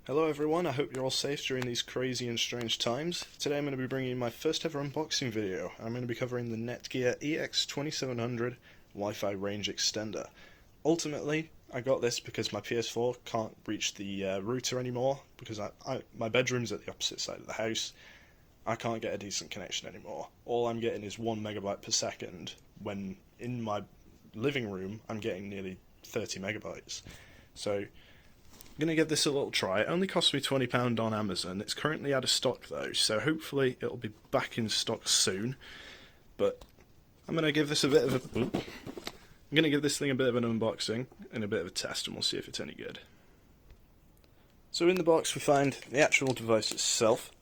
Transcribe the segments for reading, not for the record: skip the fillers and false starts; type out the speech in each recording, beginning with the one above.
Hello everyone, I hope you're all safe during these crazy and strange times. Today I'm going to be bringing you my first ever unboxing video. I'm going to be covering the NETGEAR EX2700 Wi-Fi range extender. Ultimately, I got this because my PS4 can't reach the router anymore, because my bedroom's at the opposite side of the house. I can't get a decent connection anymore. All I'm getting is 1 megabyte per second, when in my living room I'm getting nearly 30 megabytes. So I'm going to give this a little try. It only cost me £20 on Amazon. It's currently out of stock though, so hopefully it'll be back in stock soon. But I'm going to give this a bit of a... I'm going to give this thing a bit of an unboxing and a bit of a test, and we'll see if it's any good. So in the box we find the actual device itself.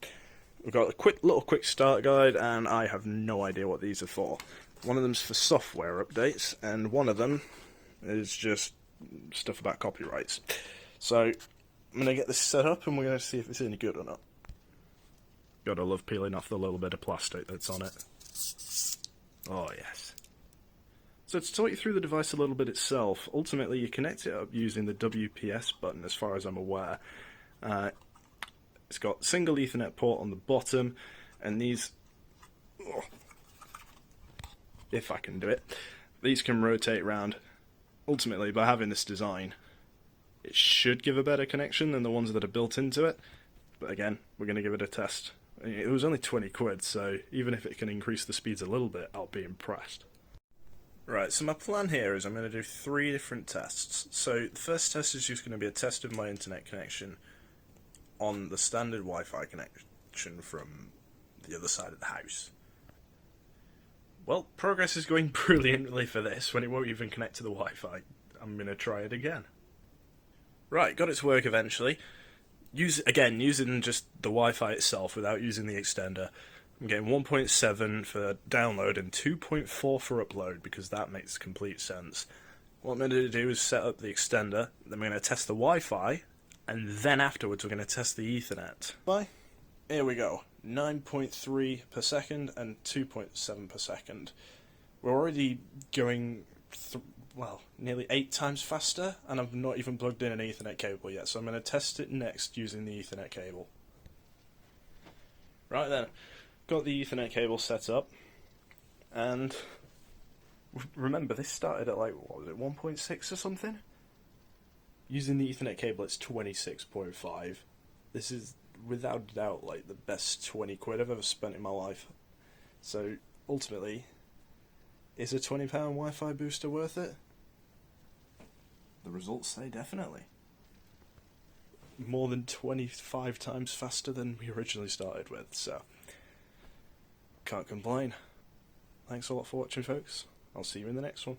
We've got a quick start guide, and I have no idea what these are for. One of them's for software updates, and one of them is just stuff about copyrights. So I'm going to get this set up and we're going to see if it's any good or not. Gotta love peeling off the little bit of plastic that's on it. Oh yes. So to talk you through the device a little bit itself, ultimately you connect it up using the WPS button as far as I'm aware. It's got single Ethernet port on the bottom, and these, if I can do it, these can rotate around. Ultimately, by having this design, it should give a better connection than the ones that are built into it. But again, we're going to give it a test. It was only 20 quid, so even if it can increase the speeds a little bit, I'll be impressed. Right, so my plan here is I'm going to do 3 different tests. So the first test is just going to be a test of my internet connection on the standard Wi-Fi connection from the other side of the house. Well, progress is going brilliantly for this when it won't even connect to the Wi-Fi. I'm going to try it again. Right, got it to work eventually. Using just the Wi-Fi itself without using the extender. I'm getting 1.7 for download and 2.4 for upload, because that makes complete sense. What I'm going to do is set up the extender, then we're going to test the Wi-Fi, and then afterwards we're going to test the Ethernet. Here we go. 9.3 per second and 2.7 per second. We're already going nearly 8 times faster, and I've not even plugged in an Ethernet cable yet, so I'm going to test it next using the Ethernet cable. Right then, got the Ethernet cable set up, and remember this started at like, what was it, 1.6 or something? Using the Ethernet cable it's 26.5. This is without doubt like the best 20 quid I've ever spent in my life. So ultimately, is a £20 Wi-Fi booster worth it? The results say definitely. More than 25 times faster than we originally started with, so can't complain. Thanks a lot for watching, folks. I'll see you in the next one.